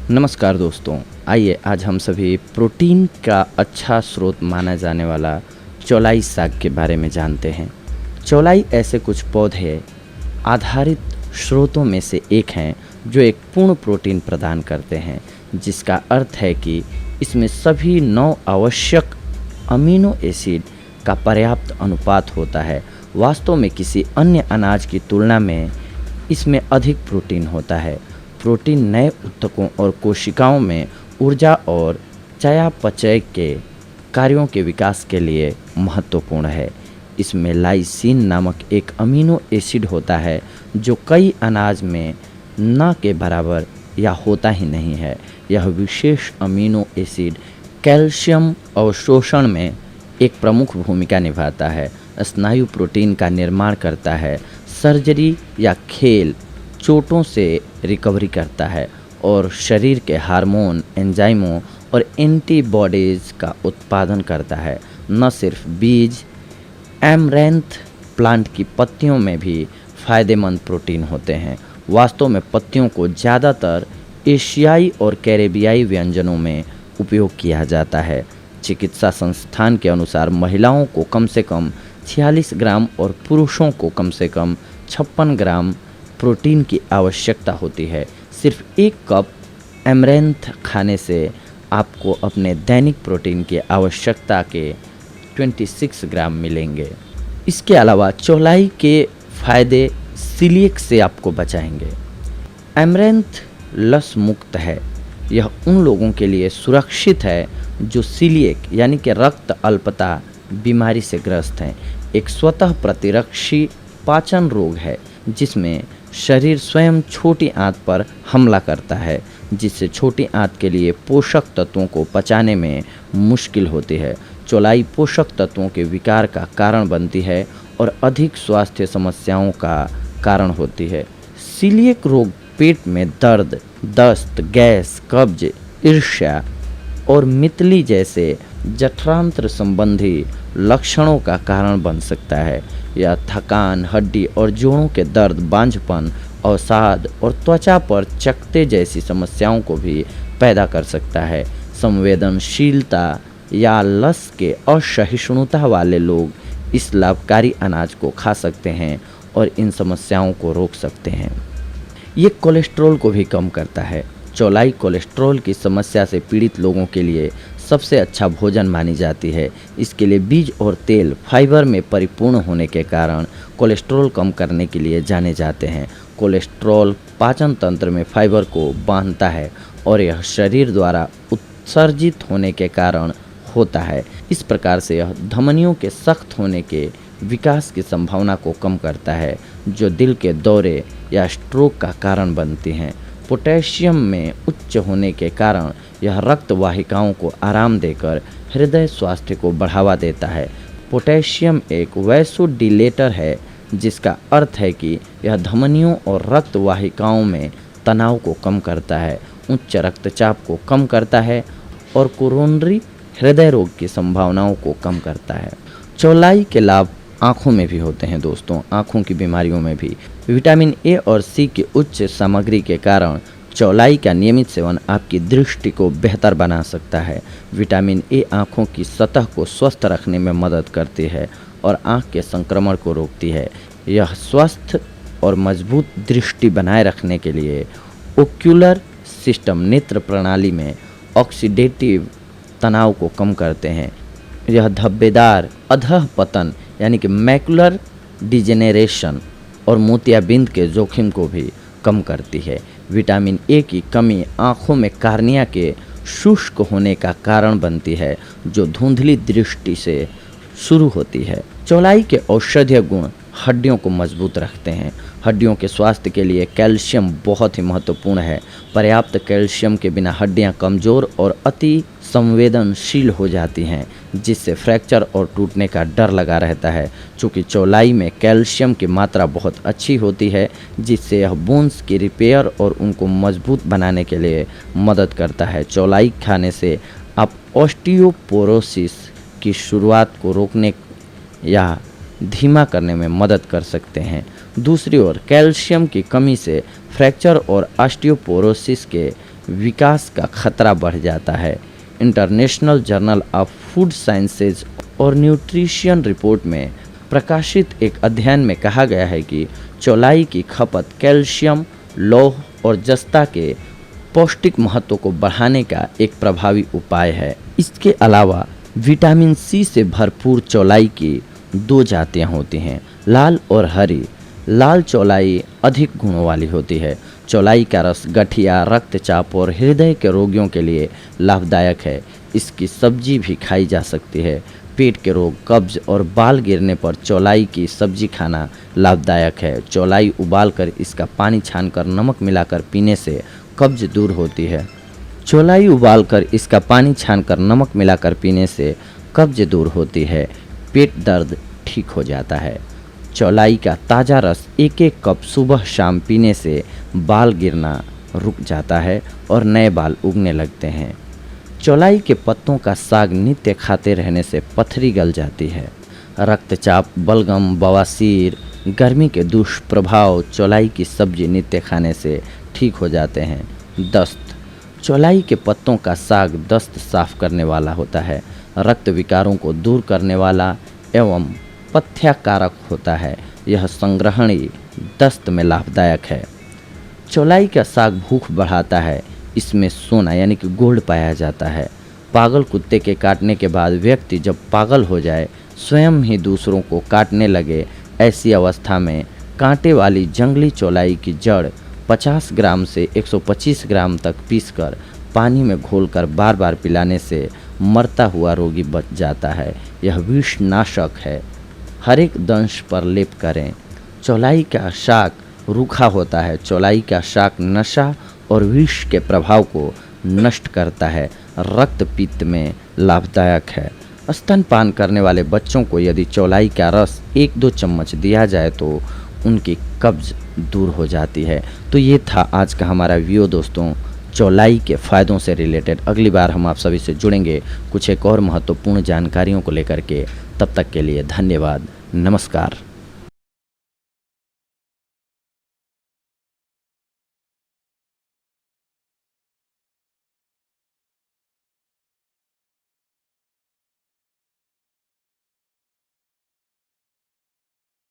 नमस्कार दोस्तों, आइए आज हम सभी प्रोटीन का अच्छा स्रोत माना जाने वाला चौलाई साग के बारे में जानते हैं। चौलाई ऐसे कुछ पौधे आधारित स्रोतों में से एक हैं जो एक पूर्ण प्रोटीन प्रदान करते हैं, जिसका अर्थ है कि इसमें सभी 9 आवश्यक अमीनो एसिड का पर्याप्त अनुपात होता है। वास्तव में किसी अन्य अनाज की तुलना में इसमें अधिक प्रोटीन होता है। प्रोटीन नए ऊतकों और कोशिकाओं में ऊर्जा और चयापचय के कार्यों के विकास के लिए महत्वपूर्ण है। इसमें लाइसिन नामक एक अमीनो एसिड होता है जो कई अनाज में न के बराबर या होता ही नहीं है। यह विशेष अमीनो एसिड कैल्शियम अवशोषण में एक प्रमुख भूमिका निभाता है, स्नायु प्रोटीन का निर्माण करता है, सर्जरी या खेल चोटों से रिकवरी करता है और शरीर के हार्मोन, एंजाइमों और एंटीबॉडीज़ का उत्पादन करता है। न सिर्फ बीज, एमरैंथ प्लांट की पत्तियों में भी फ़ायदेमंद प्रोटीन होते हैं। वास्तव में पत्तियों को ज़्यादातर एशियाई और कैरेबियाई व्यंजनों में उपयोग किया जाता है। चिकित्सा संस्थान के अनुसार महिलाओं को कम से कम 46 ग्राम और पुरुषों को कम से कम 56 ग्राम प्रोटीन की आवश्यकता होती है। सिर्फ 1 कप एमरैंथ खाने से आपको अपने दैनिक प्रोटीन की आवश्यकता के 26 ग्राम मिलेंगे। इसके अलावा चौलाई के फायदे सीलिएक से आपको बचाएंगे। एमरैंथ लस मुक्त है। यह उन लोगों के लिए सुरक्षित है जो सीलिएक यानी कि रक्त अल्पता बीमारी से ग्रस्त हैं। एक स्वतः प्रतिरक्षी पाचन रोग है जिसमें शरीर स्वयं छोटी आंत पर हमला करता है, जिससे छोटी आंत के लिए पोषक तत्वों को पचाने में मुश्किल होती है। चौलाई पोषक तत्वों के विकार का कारण बनती है और अधिक स्वास्थ्य समस्याओं का कारण होती है। सीलिएक रोग पेट में दर्द, दस्त, गैस, कब्ज, ईर्ष्या और मितली जैसे जठरांत्र संबंधी लक्षणों का कारण बन सकता है। यह थकान, हड्डी और जोड़ों के दर्द, बांझपन, अवसाद और त्वचा पर चकत्ते जैसी समस्याओं को भी पैदा कर सकता है। संवेदनशीलता या लस के असहिष्णुता वाले लोग इस लाभकारी अनाज को खा सकते हैं और इन समस्याओं को रोक सकते हैं। ये कोलेस्ट्रॉल को भी कम करता है। चौलाई कोलेस्ट्रॉल की समस्या से पीड़ित लोगों के लिए सबसे अच्छा भोजन मानी जाती है। इसके लिए बीज और तेल फाइबर में परिपूर्ण होने के कारण कोलेस्ट्रॉल कम करने के लिए जाने जाते हैं। कोलेस्ट्रॉल पाचन तंत्र में फाइबर को बांधता है और यह शरीर द्वारा उत्सर्जित होने के कारण होता है। इस प्रकार से यह धमनियों के सख्त होने के विकास की संभावना को कम करता है, जो दिल के दौरे या स्ट्रोक का कारण बनती हैं। पोटेशियम में उच्च होने के कारण यह रक्त वाहिकाओं को आराम देकर हृदय स्वास्थ्य को बढ़ावा देता है। पोटेशियम एक वैसोडिलेटर है, जिसका अर्थ है कि यह धमनियों और रक्त वाहिकाओं में तनाव को कम करता है, उच्च रक्तचाप को कम करता है और कोरोनरी हृदय रोग की संभावनाओं को कम करता है। चौलाई के लाभ आँखों में भी होते हैं दोस्तों। आँखों की बीमारियों में भी विटामिन ए और सी की उच्च सामग्री के कारण चौलाई का नियमित सेवन आपकी दृष्टि को बेहतर बना सकता है। विटामिन ए आँखों की सतह को स्वस्थ रखने में मदद करती है और आँख के संक्रमण को रोकती है। यह स्वस्थ और मजबूत दृष्टि बनाए रखने के लिए ओक्यूलर सिस्टम नेत्र प्रणाली में ऑक्सीडेटिव तनाव को कम करते हैं। यह धब्बेदार अधः पतन यानी कि मैकुलर डिजेनेरेशन और मोतियाबिंद के जोखिम को भी कम करती है। विटामिन ए की कमी आँखों में कार्निया के शुष्क होने का कारण बनती है, जो धुंधली दृष्टि से शुरू होती है। चौलाई के औषधीय गुण हड्डियों को मजबूत रखते हैं। हड्डियों के स्वास्थ्य के लिए कैल्शियम बहुत ही महत्वपूर्ण है। पर्याप्त कैल्शियम के बिना हड्डियां कमज़ोर और अति संवेदनशील हो जाती हैं, जिससे फ्रैक्चर और टूटने का डर लगा रहता है। चूँकि चौलाई में कैल्शियम की मात्रा बहुत अच्छी होती है, जिससे यह बोन्स की रिपेयर और उनको मजबूत बनाने के लिए मदद करता है। चौलाई खाने से आप ऑस्टियोपोरोसिस की शुरुआत को रोकने या धीमा करने में मदद कर सकते हैं। दूसरी ओर कैल्शियम की कमी से फ्रैक्चर और ऑस्टियोपोरोसिस के विकास का खतरा बढ़ जाता है। International journal of food sciences और न्यूट्रिशन रिपोर्ट में प्रकाशित एक अध्ययन में कहा गया है कि चौलाई की खपत कैल्शियम, लौह और जस्ता के पौष्टिक महत्व को बढ़ाने का एक प्रभावी उपाय है। इसके अलावा विटामिन सी से भरपूर चौलाई की दो जातियां होती हैं, लाल और हरी। लाल चौलाई अधिक गुणों वाली होती है। चौलाई का रस गठिया, रक्तचाप और हृदय के रोगियों के लिए लाभदायक है। इसकी सब्जी भी खाई जा सकती है। पेट के रोग, कब्ज और बाल गिरने पर चौलाई की सब्जी खाना लाभदायक है। चौलाई उबालकर इसका पानी छानकर नमक मिलाकर पीने से कब्ज दूर होती है। चौलाई उबालकर इसका पानी छानकर नमक मिलाकर पीने से कब्ज दूर होती है। पेट दर्द ठीक हो जाता है। चौलाई का ताज़ा रस एक एक कप सुबह शाम पीने से बाल गिरना रुक जाता है और नए बाल उगने लगते हैं। चौलाई के पत्तों का साग नित्य खाते रहने से पथरी गल जाती है। रक्तचाप, बलगम, बवासीर, गर्मी के दुष्प्रभाव चौलाई की सब्जी नित्य खाने से ठीक हो जाते हैं। दस्त, चौलाई के पत्तों का साग दस्त साफ करने वाला होता है, रक्त विकारों को दूर करने वाला एवं पथ्यकारक होता है। यह संग्रहणी दस्त में लाभदायक है। चौलाई का साग भूख बढ़ाता है। इसमें सोना यानी कि गोल्ड पाया जाता है। पागल कुत्ते के काटने के बाद व्यक्ति जब पागल हो जाए, स्वयं ही दूसरों को काटने लगे, ऐसी अवस्था में कांटे वाली जंगली चौलाई की जड़ 50 ग्राम से 125 ग्राम तक पीसकर पानी में घोलकर बार बार पिलाने से मरता हुआ रोगी बच जाता है। यह विषनाशक है। हर एक दंश पर लेप करें। चौलाई का शाक रूखा होता है। चौलाई का शाक नशा और विष के प्रभाव को नष्ट करता है। रक्त पित्त में लाभदायक है। स्तनपान करने वाले बच्चों को यदि चौलाई का रस 1-2 चम्मच दिया जाए तो उनकी कब्ज दूर हो जाती है। तो ये था आज का हमारा वीडियो दोस्तों, चौलाई के फ़ायदों से रिलेटेड। अगली बार हम आप सभी से जुड़ेंगे कुछ एक और महत्वपूर्ण जानकारियों को लेकर के। तब तक के लिए धन्यवाद। नमस्कार।